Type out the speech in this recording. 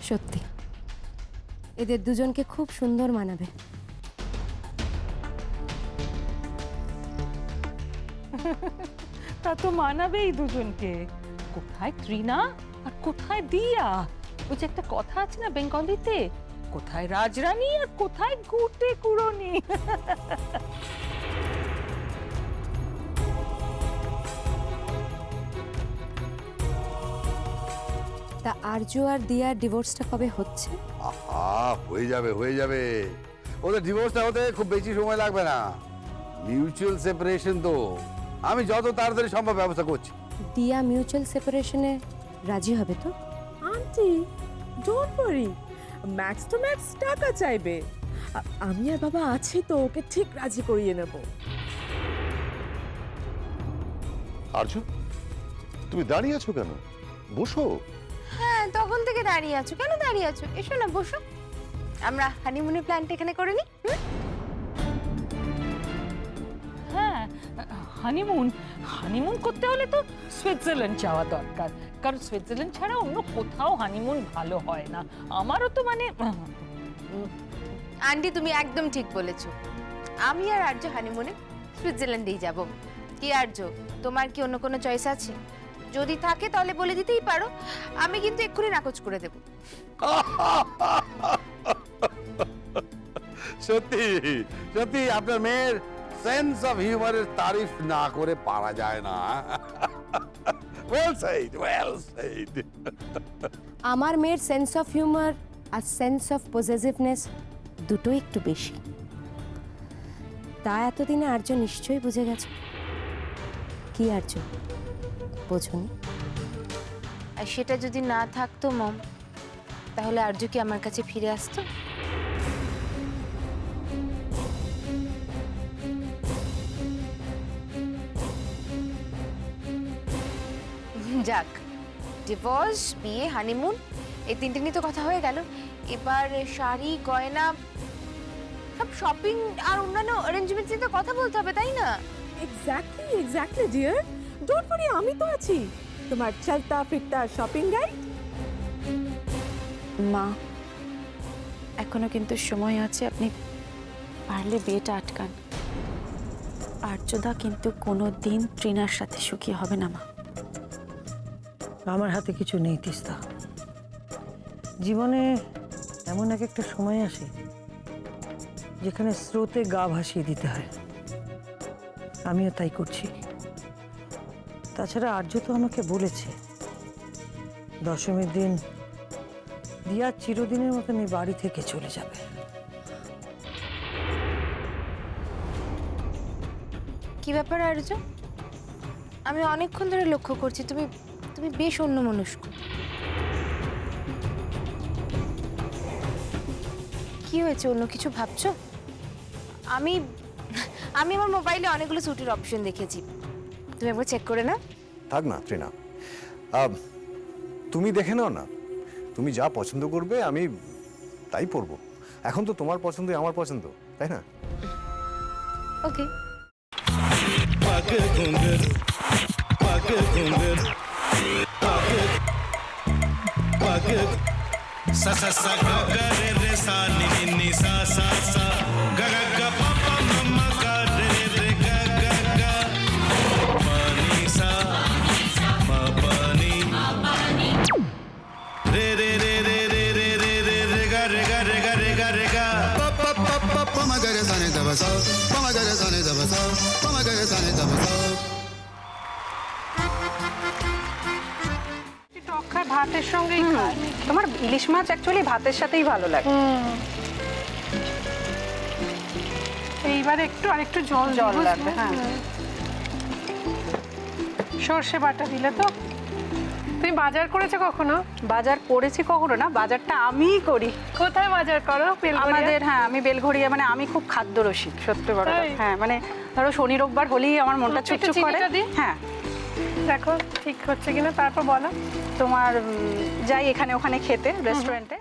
সত্যি এদের দুজনকে খুব সুন্দর মানাবে। তা তো মানাবেই দুজনকে। কোথায় ত্রিনা আর কোথায় দিয়া? ওই যে একটা কথা আছে না বেঙ্গলিতে, কোথায় রাজরানী আর কোথায় গুটে কুড়নি। তা আর্য আর দিয়ার ডিভোর্সটা কবে হচ্ছে? আহা, হয়ে যাবে হয়ে যাবে। ওদের ডিভোর্সটা হতে খুব বেশি সময় লাগবে না। মিউচুয়াল সেপারেশন তো, আমি যত তাড়াতাড়ি সম্ভব ব্যবস্থা করছি। দিয়া মিউচুয়াল সেপারেশনে রাজি হবে তো? Auntie don't worry, max to max টাকা চাইবে। আমি আর বাবা আছি তো, ওকে ঠিক রাজি করিয়ে নেব। আর্য, তুমি দাঁড়িয়ে আছো কেন? বসো। হ্যাঁ, তখন থেকে দাঁড়িয়ে আছো। কেন দাঁড়িয়ে আছো? এসো না, বসো। আমরা হানিমুনের প্ল্যানটা এখানে করে নিই। হ্যাঁ, হানিমুন হানিমুন করতে হলে তো সুইজারল্যান্ড যাওয়া দরকার, কারণ সুইজারল্যান্ড ছাড়া অন্য কোথাও হানিমুন ভালো হয় না। আমারও তো মানে আন্টি, তুমি একদম ঠিক বলেছো। আমি আর আর্য হানিমুনে সুইজারল্যান্ডেই যাব। কি আর্য, তোমার কি অন্য কোনো চয়েস আছে? যদি থাকে তাহলে বলে দিতেই পারো, আমি কিন্তু এক্ষুনি নাকচ করে দেব। সত্যি সত্যি আপনার মেয়ের সেন্স অফ হিউমারের তারিফ না করে পারা যায় না। Well said, well said. আমার মেয়ের সেন্স অফ হিউমার আর সেন্স অফ পজেসিভনেস দুটোই একটু বেশি। তা এতদিনে আর্য নিশ্চয়ই বুঝে গেছে। কি আর্য, বোঝনি? আর সেটা যদি না থাকতো মম, তাহলে আর্য কি আমার কাছে ফিরে আসতো? যাক, ডিভোর্স, বিয়ে, হানিমুন, এই তিনটে নিয়ে তো কথা হয়ে গেল। এবার শাড়ি, গয়না, সব শপিং আর অন্যান্য অ্যারেঞ্জমেন্টস নিয়ে তো কথা বলতে হবে, তাই না? এক্স্যাক্টলি ডিয়ার, ডোন্ট ওয়ারি, আমি তো আছি, তোমার চলতা ফিরতা শপিং গাইড। মা, এখনো কিন্তু সময় আছে, আপনি পারলে বিয়েটা আটকান। আর্যদা কিন্তু কোনো দিন ত্রিনার সাথে সুখী হবে না মা। আমার হাতে কিছু নেই তিস্তা। জীবনে এমন এক একটা সময় আসে যেখানে স্রোতে গা ভাসিয়ে দিতে হয়। আমিও তাই করছি। তাছাড়া আর্য তো আমাকে বলেছে দশমীর দিন দিয়া চিরদিনের মতন এই বাড়ি থেকে চলে যাবে। কি ব্যাপার আর্য? আমি অনেকক্ষণ ধরে লক্ষ্য করছি তুমি তুমি বেশ অন্যমনস্ক। কি হয়েছে? অন্য কিছু ভাবছো? আমি আমি আমার মোবাইলে অনেকগুলো ছুটির অপশন দেখেছি, তুমি একবার চেক করে না? থাক না ত্রিনা, তুমি দেখে নাও না। তুমি যা পছন্দ করবে আমি তাই পরবো। এখন তো তোমার পছন্দই আমার পছন্দ, তাই না? ওকে। ভাতের সঙ্গেই তোমার ইলিশ মাছ অ্যাকচুয়ালি ভাতের সাথেই ভালো লাগে। এইবার একটু আরেকটু জল লাগবে। হ্যাঁ, সর্ষে বাটা দিলে তো। তুমি বাজার করেছো কখনো? বাজার করেছি কখনো না, বাজারটা আমিই করি। কোথায় বাজার করো? আমাদের, হ্যাঁ, আমি বেলঘড়িয়া, মানে আমি খুব খাদ্য রসিক, সত্যি বড়। হ্যাঁ, মানে ধরো শনি রোববার হলেই আমার মনটা চুপচুপ করে। হ্যাঁ, দেখো ঠিক হচ্ছে কিনা, তারপর বলো। তোমার যাই এখানে ওখানে খেতে, রেস্টুরেন্টে।